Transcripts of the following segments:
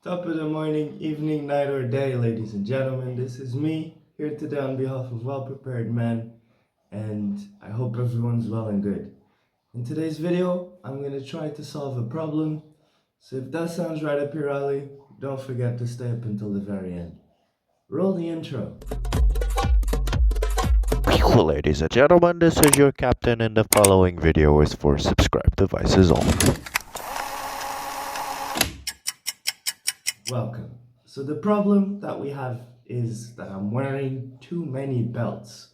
Top of the morning, evening, night, or day, ladies and gentlemen. This is me here today on behalf of Well Prepared Man, and I hope everyone's well and good. In today's video, I'm going to try to solve a problem. So if that sounds right up your alley, don't forget to stay up until the very end. Roll the intro. Ladies and gentlemen, this is your captain, and the following video is for subscribed devices only. Welcome. So the problem that we have is that I'm wearing too many belts.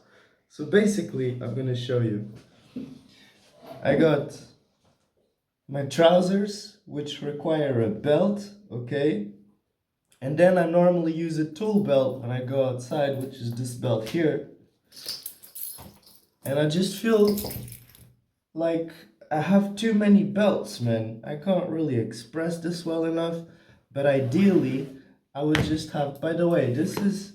So basically, I'm going to show you. I got my trousers, which require a belt, okay? And then I normally use a tool belt when I go outside, which is this belt here. And I just feel like I have too many belts, man. I can't really express this well enough, but ideally, I would just have, by the way, this is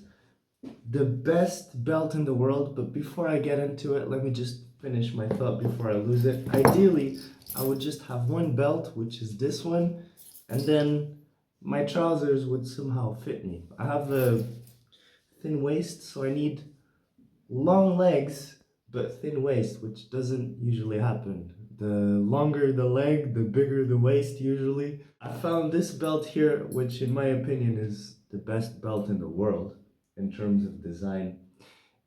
the best belt in the world, but before I get into it, let me just finish my thought before I lose it. Ideally, I would just have one belt, which is this one, and then my trousers would somehow fit me. I have a thin waist, so I need long legs, but thin waist, which doesn't usually happen. The longer the leg, the bigger the waist usually. I found this belt here, which in my opinion is the best belt in the world in terms of design.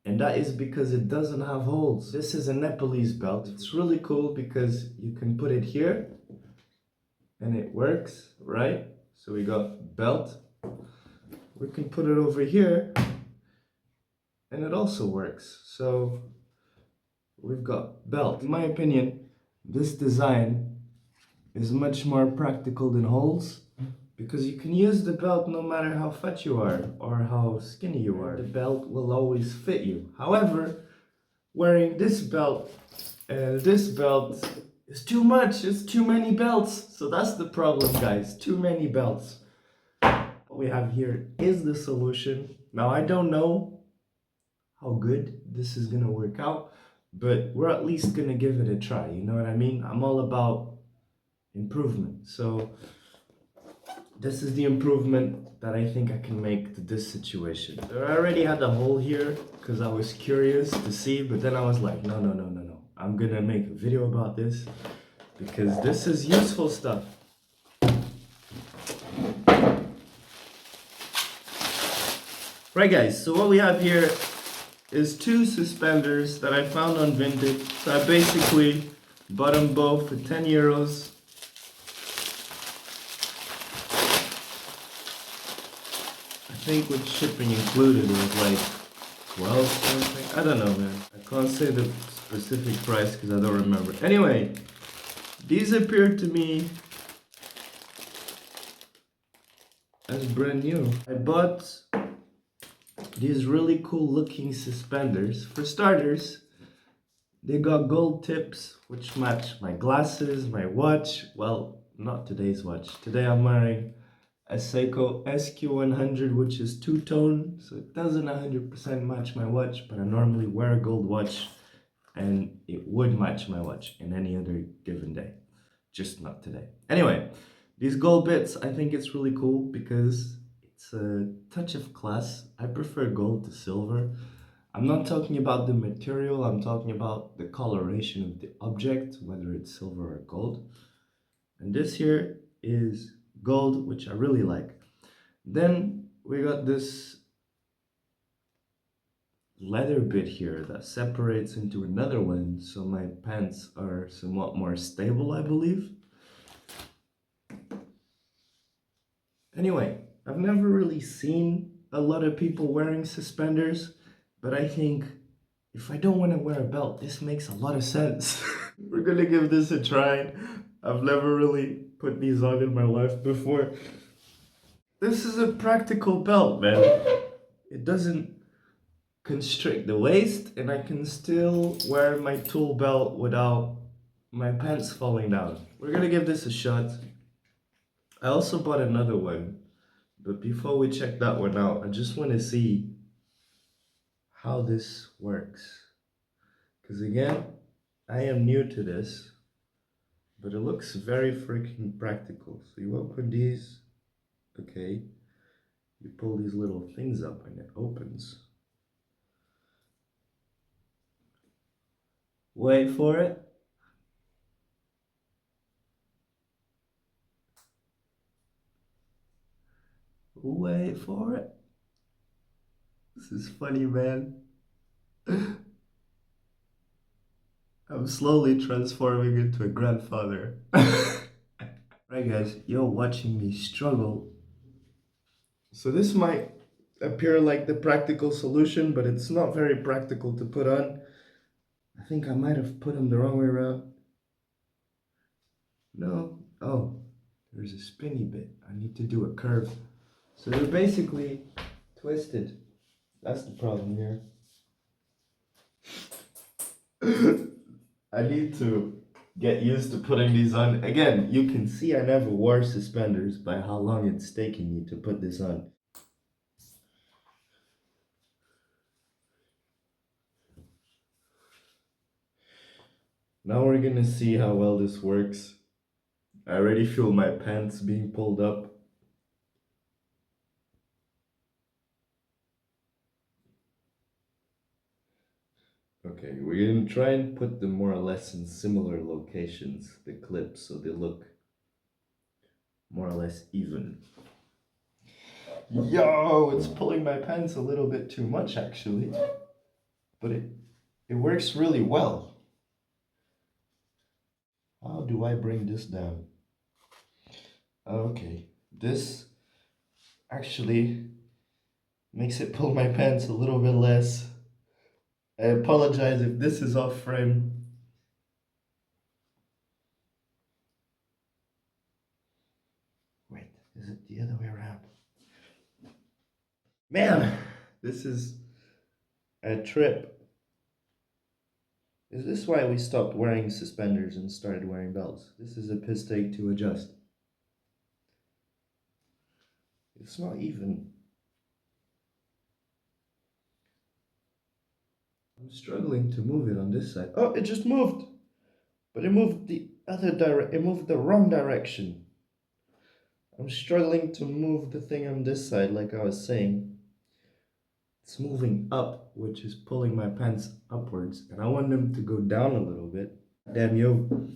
And that is because it doesn't have holes. This is a Nepalese belt. It's really cool because you can put it here and it works, right? So we got belt. We can put it over here and it also works. So we've got belt. In my opinion, this design is much more practical than holes because you can use the belt no matter how fat you are or how skinny you are. The belt will always fit you. However, wearing this belt and this belt is too much. It's too many belts. So that's the problem, guys. Too many belts. What we have here is the solution. Now, I don't know how good this is gonna work out, but we're at least gonna give it a try. You know what I mean? I'm all about improvement. So this is the improvement that I think I can make to this situation. I already had a hole here because I was curious to see, but then I was like, no. I'm gonna make a video about this because this is useful stuff. Right, guys, so what we have here is two suspenders that I found on Vinted. So I basically bought them both for 10 euros. I think with shipping included it was like 12 something. I don't know, man. I can't say the specific price because I don't remember. Anyway, these appeared to me as brand new. I bought these really cool looking suspenders. For starters, they got gold tips which match my glasses, my watch. Well, not today's watch. Today I'm wearing a Seiko SQ100, which is two-tone, so it doesn't 100% match my watch, but I normally wear a gold watch and it would match my watch in any other given day, just not today. Anyway, these gold bits, I think it's really cool because it's a touch of class. I prefer gold to silver. I'm not talking about the material, I'm talking about the coloration of the object, whether it's silver or gold. And this here is gold, which I really like. Then we got this leather bit here that separates into another one, so my pants are somewhat more stable, I believe. Anyway, I've never really seen a lot of people wearing suspenders, but I think if I don't want to wear a belt, this makes a lot of sense. We're gonna give this a try. I've never really put these on in my life before. This is a practical belt, man. It doesn't constrict the waist, and I can still wear my tool belt without my pants falling down. We're gonna give this a shot. I also bought another one, but before we check that one out, I just want to see how this works. Because again, I am new to this, but it looks very freaking practical. So you open these. Okay, okay. You pull these little things up and it opens. Wait for it. Wait for it. This is funny, man. I'm slowly transforming into a grandfather. Right, guys, you're watching me struggle. So this might appear like the practical solution, but it's not very practical to put on. I think I might have put them the wrong way around. No. Oh, there's a spinny bit. I need to do a curve. So they're basically twisted. That's the problem here. I need to get used to putting these on. Again, you can see I never wore suspenders by how long it's taking me to put this on. Now we're gonna see how well this works. I already feel my pants being pulled up. Okay, we're gonna try and put them more or less in similar locations, the clips, so they look more or less even. Yo, it's pulling my pants a little bit too much actually, but it works really well. How do I bring this down? Okay, this actually makes it pull my pants a little bit less. I apologize if this is off frame. Wait, is it the other way around? Man, this is a trip. Is this why we stopped wearing suspenders and started wearing belts? This is a piss take to adjust. It's not even. I'm struggling to move it on this side. Oh, it just moved. But it moved the other it moved the wrong direction. I'm struggling to move the thing on this side like I was saying. It's moving up, which is pulling my pants upwards, and I want them to go down a little bit. Damn you.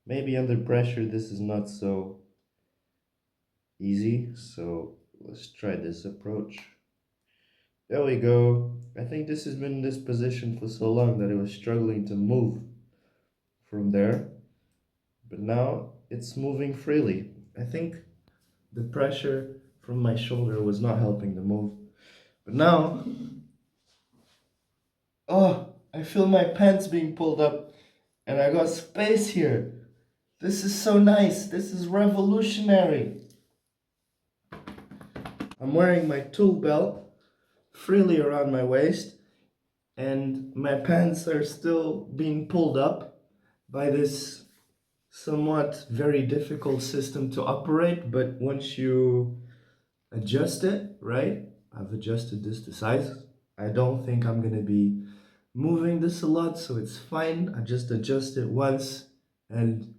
Maybe under pressure this is not so easy, so let's try this approach. There we go. I think this has been in this position for so long that it was struggling to move from there, but now it's moving freely. I think the pressure from my shoulder was not helping the move, but now, oh, I feel my pants being pulled up and I got space here. This is so nice. This is revolutionary. I'm wearing my tool belt freely around my waist, and my pants are still being pulled up by this somewhat very difficult system to operate. But once you adjust it, right? I've adjusted this to size. I don't think I'm gonna be moving this a lot, so it's fine. I just adjust it once and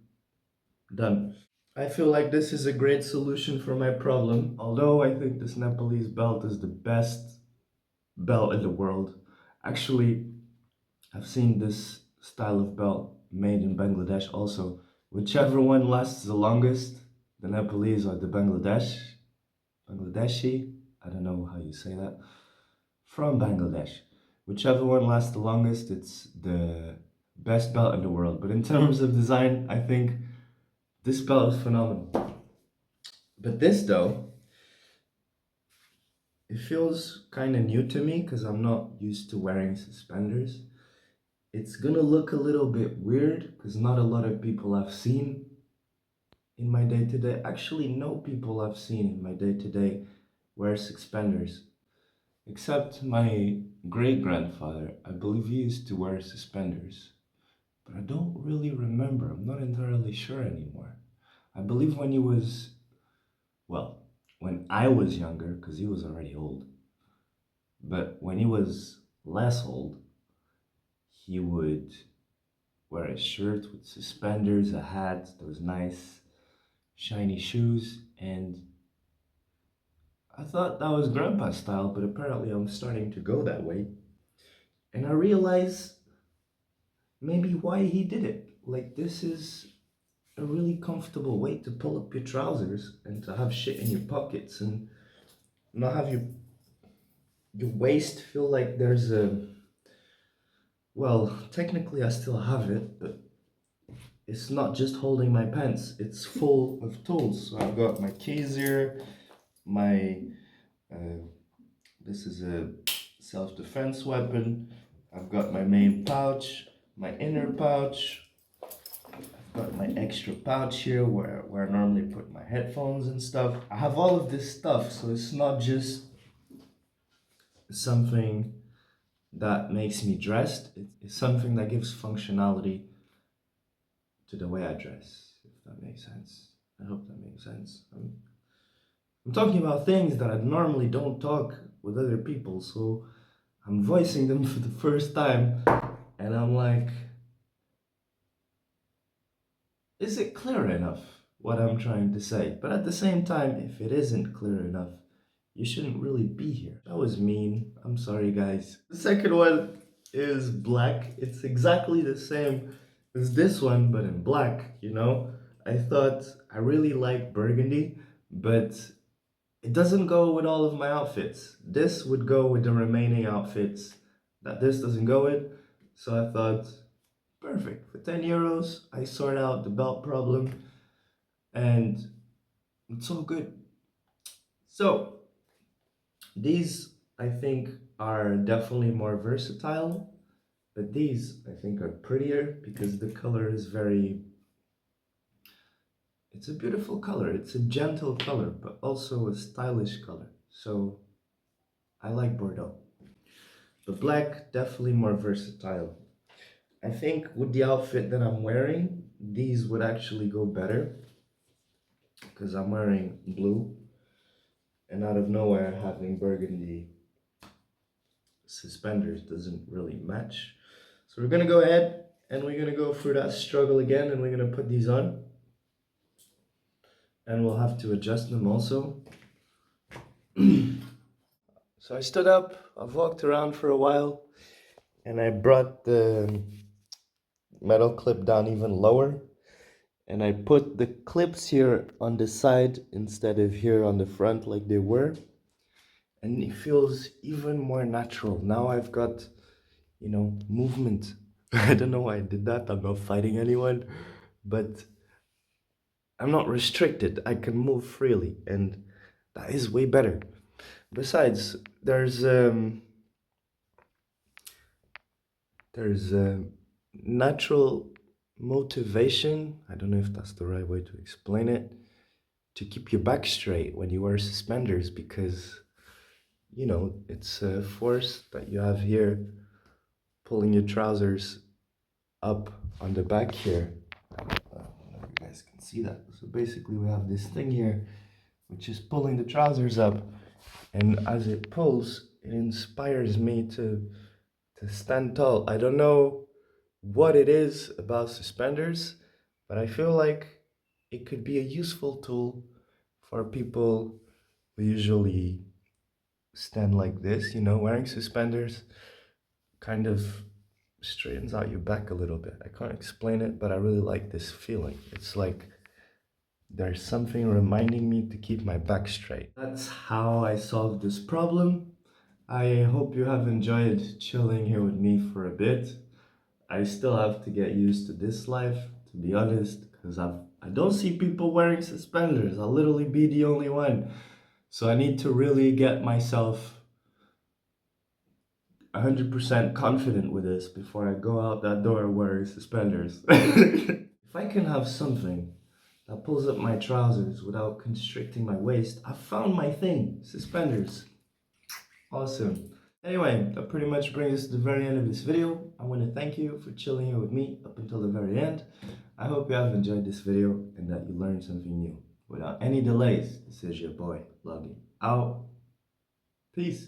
done. I feel like this is a great solution for my problem, although I think this Nepalese belt is the best belt in the world. Actually, I've seen this style of belt made in Bangladesh also. Whichever one lasts the longest, the Nepalese or the Bangladeshi, I don't know how you say that, from Bangladesh. Whichever one lasts the longest, it's the best belt in the world. But in terms of design, I think this belt is phenomenal. But this though, it feels kind of new to me because I'm not used to wearing suspenders. It's gonna look a little bit weird because not a lot of people I've seen in my day-to-day, actually no people I've seen in my day-to-day wear suspenders. Except my great-grandfather, I believe he used to wear suspenders. But I don't really remember, I'm not entirely sure anymore. I believe when he was, well, when I was younger, because he was already old, but when he was less old, he would wear a shirt with suspenders, a hat that was nice, shiny shoes, and I thought that was grandpa style, but apparently I'm starting to go that way. And I realize maybe why he did it. Like, this is a really comfortable way to pull up your trousers and to have shit in your pockets and not have your waist feel like there's a, well, technically I still have it, but it's not just holding my pants, it's full of tools. So I've got my keys here, my this is a self-defense weapon. I've got my main pouch, my inner pouch. I've got my extra pouch here where I normally put my headphones and stuff. I have all of this stuff, so it's not just something that makes me dressed. It's something that gives functionality to the way I dress, if that makes sense. I hope that makes sense. I'm talking about things that I normally don't talk with other people, so I'm voicing them for the first time, and I'm like, is it clear enough what I'm trying to say? But at the same time, if it isn't clear enough, you shouldn't really be here. That was mean. I'm sorry, guys. The second one is black. It's exactly the same as this one, but in black, you know? I thought I really like burgundy, but it doesn't go with all of my outfits. This would go with the remaining outfits that this doesn't go with. So I thought, perfect. For 10 euros, I sort out the belt problem and it's all good. So these, I think, are definitely more versatile, but these, I think, are prettier because the color is very, it's a beautiful color. It's a gentle color, but also a stylish color. So I like Bordeaux. The black, definitely more versatile. I think with the outfit that I'm wearing, these would actually go better because I'm wearing blue and out of nowhere having burgundy suspenders doesn't really match. So we're gonna go ahead and we're gonna go through that struggle again and we're gonna put these on and we'll have to adjust them also. So I stood up, I've walked around for a while and I brought the metal clip down even lower and I put the clips here on the side instead of here on the front like they were, and it feels even more natural. Now I've got, you know, movement. I don't know why I did that. I'm not fighting anyone, but I'm not restricted. I can move freely, and that is way better. Besides, there's a natural motivation. I don't know if that's the right way to explain it, to keep your back straight when you wear suspenders because, you know, it's a force that you have here pulling your trousers up on the back here. I don't know if you guys can see that. So basically we have this thing here which is pulling the trousers up, and as it pulls it inspires me to stand tall. I don't know what it is about suspenders, but I feel like it could be a useful tool for people who usually stand like this. You know, wearing suspenders kind of straightens out your back a little bit. I can't explain it, but I really like this feeling. It's like there's something reminding me to keep my back straight. That's how I solved this problem. I hope you have enjoyed chilling here with me for a bit. I still have to get used to this life, to be honest, because I don't see people wearing suspenders. I'll literally be the only one. So I need to really get myself 100% confident with this before I go out that door wearing suspenders. If I can have something that pulls up my trousers without constricting my waist, I found my thing. Suspenders. Awesome. Anyway, that pretty much brings us to the very end of this video. I want to thank you for chilling here with me up until the very end. I hope you have enjoyed this video and that you learned something new. Without any delays, this is your boy, logging out. Peace.